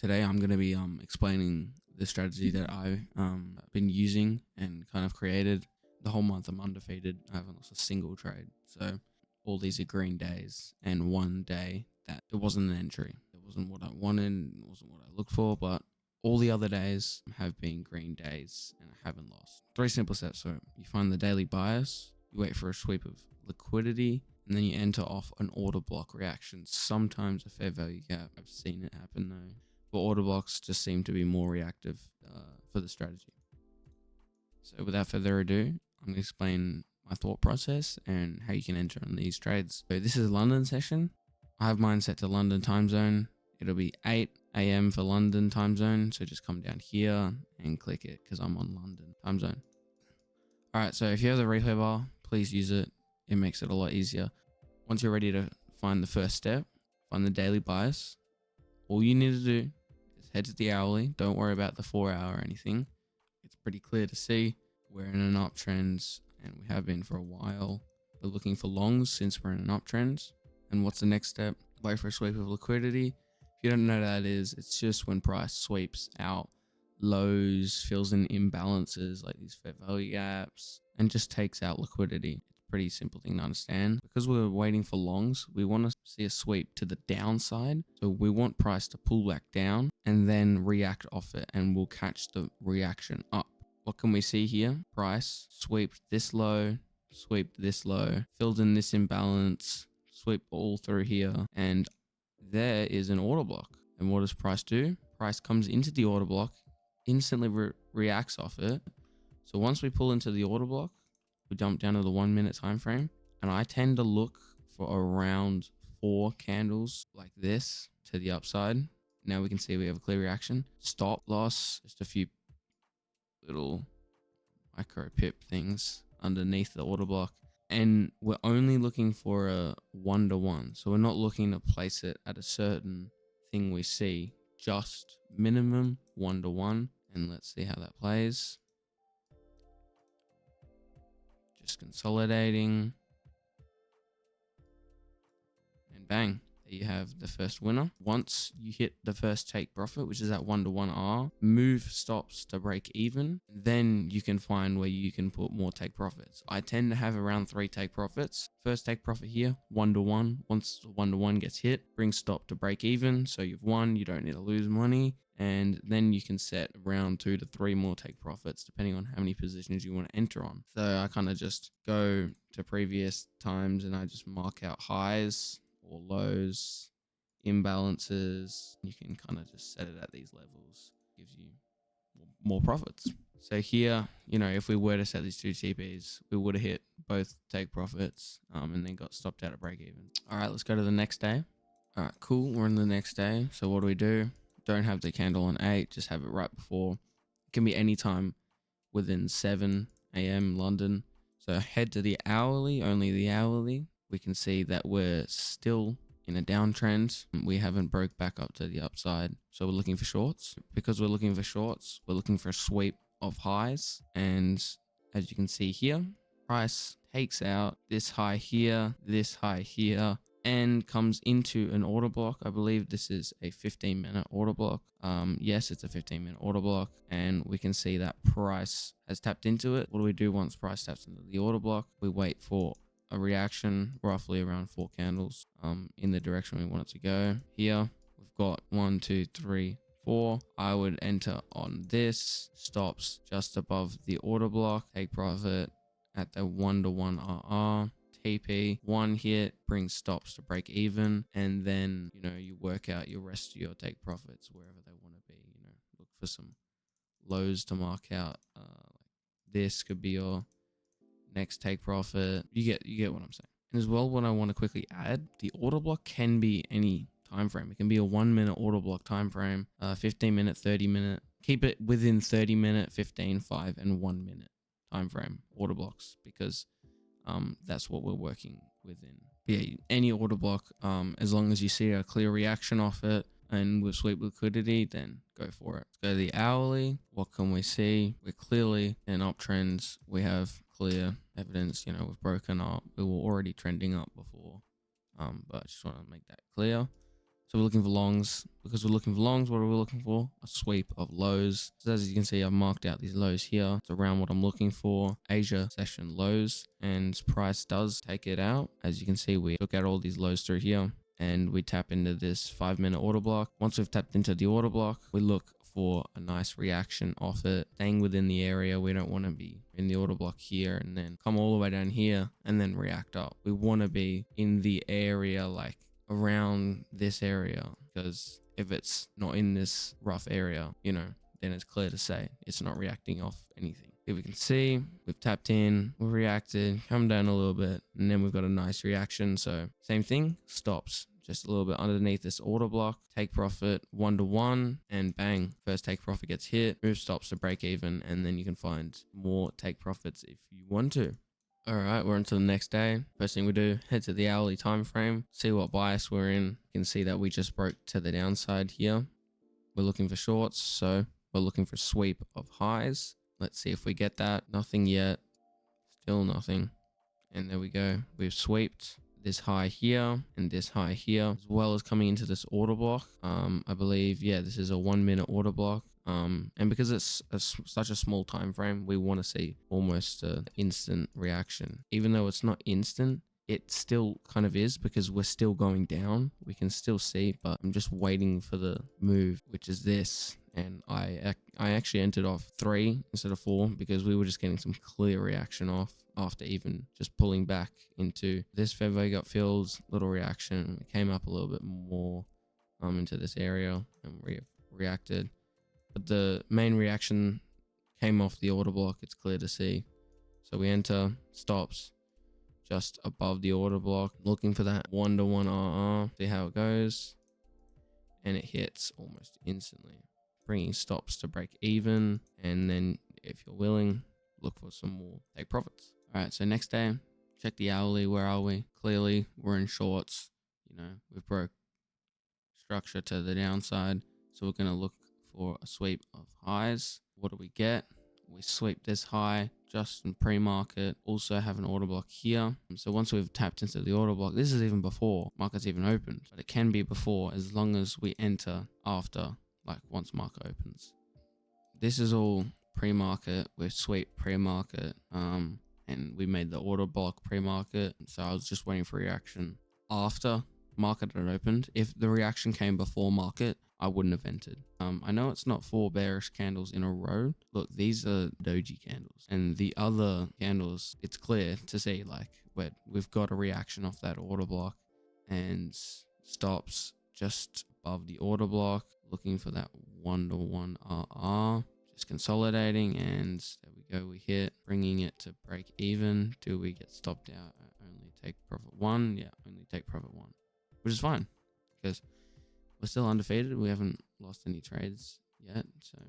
Today I'm going to be explaining the strategy that I've been using and kind of created. The whole month I'm undefeated. I haven't lost a single trade. So all these are green days, and one day that it wasn't an entry. It wasn't what I wanted, it wasn't what I looked for, but all the other days have been green days and I haven't lost. 3 simple steps. So you find the daily bias, you wait for a sweep of liquidity, and then you enter off an order block reaction. Sometimes a fair value gap. I've seen it happen though. But order blocks just seem to be more reactive for the strategy. So without further ado, I'm going to explain my thought process and how you can enter on these trades. So this is a London session. I have mine set to London time zone. It'll be 8 a.m. for London time zone. So just come down here and click it because I'm on London time zone. All right, so if you have the replay bar, please use it. It makes it a lot easier. Once you're ready to find the first step, find the daily bias, all you need to do is head to the hourly. Don't worry about the 4 hour or anything. It's pretty clear to see we're in an uptrend and we have been for a while. We're looking for longs since we're in an uptrend. And what's the next step? Wait for a sweep of liquidity. If you don't know what that is, it's just when price sweeps out lows, fills in imbalances like these fair value gaps, and just takes out liquidity. It's a pretty simple thing to understand. Because we're waiting for longs, we want to see a sweep to the downside. So we want price to pull back down and then react off it, and we'll catch the reaction up. What can we see here? Price swept this low, swept this low, filled in this imbalance, sweep all through here, and there is an order block. And what does price do? Price comes into the order block, instantly reacts off it. So once we pull into the order block, we jump down to the 1 minute time frame, and I tend to look for around 4 candles like this to the upside. Now we can see we have a clear reaction. Stop loss, just a few little micro pip things underneath the order block, and we're only looking for a 1-to-1. So we're not looking to place it at a certain thing we see, just minimum 1-to-1. And let's see how that plays. Just consolidating, and bang, there you have the first winner. Once you hit the first take profit, which is at 1-to-1 R, move stops to break even. Then you can find where you can put more take profits. I tend to have around 3 take profits. First take profit here, 1-to-1. Once the 1-to-1 gets hit, bring stop to break even. So you've won, you don't need to lose money. And then you can set around 2 to 3 more take profits, depending on how many positions you want to enter on. So I kind of just go to previous times and I just mark out highs or lows, imbalances. You can kind of just set it at these levels. Gives you more profits. So here, if we were to set these 2 TPs, we would have hit both take profits and then got stopped out at break even. All right, let's go to the next day. All right, cool. We're in the next day. So what do? Don't have the candle on 8, just have it right before. It can be any time within 7 a.m. London. So head to the hourly, only the hourly. We can see that we're still in a downtrend. We haven't broke back up to the upside. So we're looking for shorts. Because we're looking for shorts, we're looking for a sweep of highs. And as you can see here, price takes out this high here, and comes into an order block. I believe this is a 15-minute order block. Yes, it's a 15-minute order block, and we can see that price has tapped into it. What do we do once price taps into the order block? We wait for a reaction, roughly around 4 candles in the direction we want it to go. Here we've got 1, 2, 3, 4. I would enter on this, stops just above the order block, take profit at the 1-to-1 RR. TP, 1 hit, brings stops to break even, and then you work out your rest of your take profits wherever they want to be. Look for some lows to mark out. This could be your next take profit. You get what I'm saying. And as well, what I want to quickly add, the order block can be any time frame. It can be a 1 minute order block time frame, 15 minute, 30 minute. Keep it within 30 minute, 15, 5, and 1 minute time frame order blocks, because that's what we're working within. Yeah, any order block, as long as you see a clear reaction off it and with sweep liquidity, then go for it. Let's go to the hourly. What can we see? We're clearly in uptrends. We have clear evidence, we've broken up. We were already trending up before, but I just want to make that clear. So we're looking for longs. Because we're looking for longs, what are we looking for? A sweep of lows. So as you can see, I've marked out these lows here. It's around what I'm looking for. Asia session lows, and price does take it out. As you can see, we took out all these lows through here, and we tap into this 5-minute order block. Once we've tapped into the order block, we look for a nice reaction off it, staying within the area. We don't want to be in the order block here and then come all the way down here and then react up. We want to be in the area, like around this area, because if it's not in this rough area, you know, then it's clear to say it's not reacting off anything. Here we can see we've tapped in, we've reacted, come down a little bit, and then we've got a nice reaction. So same thing, stops just a little bit underneath this order block, take profit 1-to-1, and bang, first take profit gets hit, move stops to break even, and then you can find more take profits if you want to. All right, we're on to the next day. First thing we do, head to the hourly time frame, see what bias we're in. You can see that we just broke to the downside here. We're looking for shorts, so we're looking for sweep of highs. Let's see if we get that. Nothing yet, still nothing. And there we go, we've swept this high here and this high here, as well as coming into this order block. I believe, yeah, this is a 1-minute order block. And because it's such a small time frame, we want to see almost an instant reaction. Even though it's not instant, it still kind of is, because we're still going down. We can still see, but I'm just waiting for the move, which is this. And I actually entered off 3 instead of 4 because we were just getting some clear reaction off after even just pulling back into this fair value gut fills, little reaction. It came up a little bit more into this area and reacted. But the main reaction came off the order block. It's clear to see. So we enter, stops just above the order block, looking for that 1-to-1 RR, see how it goes. And it hits almost instantly, bringing stops to break even. And then if you're willing, look for some more take profits. All right, so next day, check the hourly. Where are we? Clearly, we're in shorts. You know, we've broke structure to the downside. So we're going to look for a sweep of highs. What do we get? We sweep this high just in pre-market. Also have an order block here. So once we've tapped into the order block, this is even before market's even opened, but it can be before as long as we enter after, like once market opens. This is all pre-market. We've swept pre-market, and we made the order block pre-market. So I was just waiting for reaction after market had opened. If the reaction came before market, I wouldn't have entered. I know it's not 4 bearish candles in a row. Look, these are doji candles, and the other candles, it's clear to see like we've got a reaction off that order block and stops just above the order block, looking for that 1-to-1 RR, just consolidating, and there we go, we hit, bringing it to break even. Do we get stopped out at only take profit 1? Yeah, only take profit 1, which is fine because we're still undefeated. We haven't lost any trades yet. So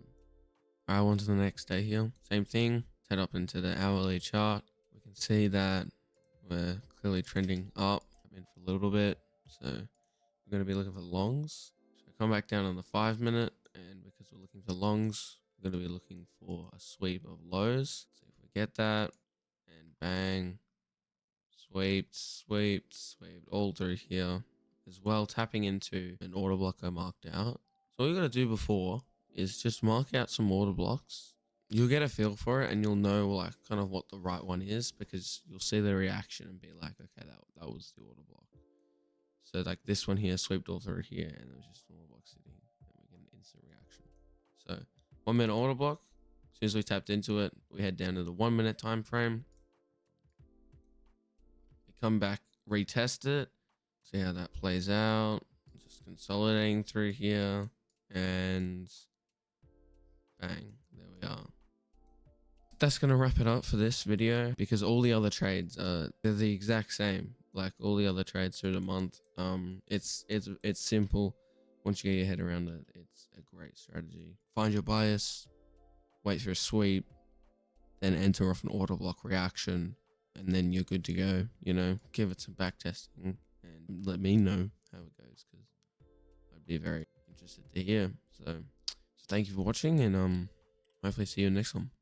I on to the next day here. Same thing. Head up into the hourly chart. We can see that we're clearly trending up. I've been for a little bit. So we're going to be looking for longs. So come back down on the 5-minute. And because we're looking for longs, we're going to be looking for a sweep of lows. See if we get that. And bang. Swept all through here. As well, tapping into an order block I marked out. So all you got to do before is just mark out some order blocks. You'll get a feel for it and you'll know like kind of what the right one is, because you'll see the reaction and be like, okay, that was the order block. So like this one here swept all through here and it was just an order block sitting and we get an instant reaction. So 1-minute order block. As soon as we tapped into it, we head down to the 1-minute time frame. We come back, retest it. See how that plays out. Just consolidating through here and bang, there we are. That's gonna wrap it up for this video, because all the other trades they're the exact same, like all the other trades through the month. It's simple. Once you get your head around it, it's a great strategy. Find your bias, wait for a sweep, then enter off an order block reaction, and then you're good to go. You know, give it some back testing and let me know how it goes, because I'd be very interested to hear. So thank you for watching, and hopefully see you in the next one.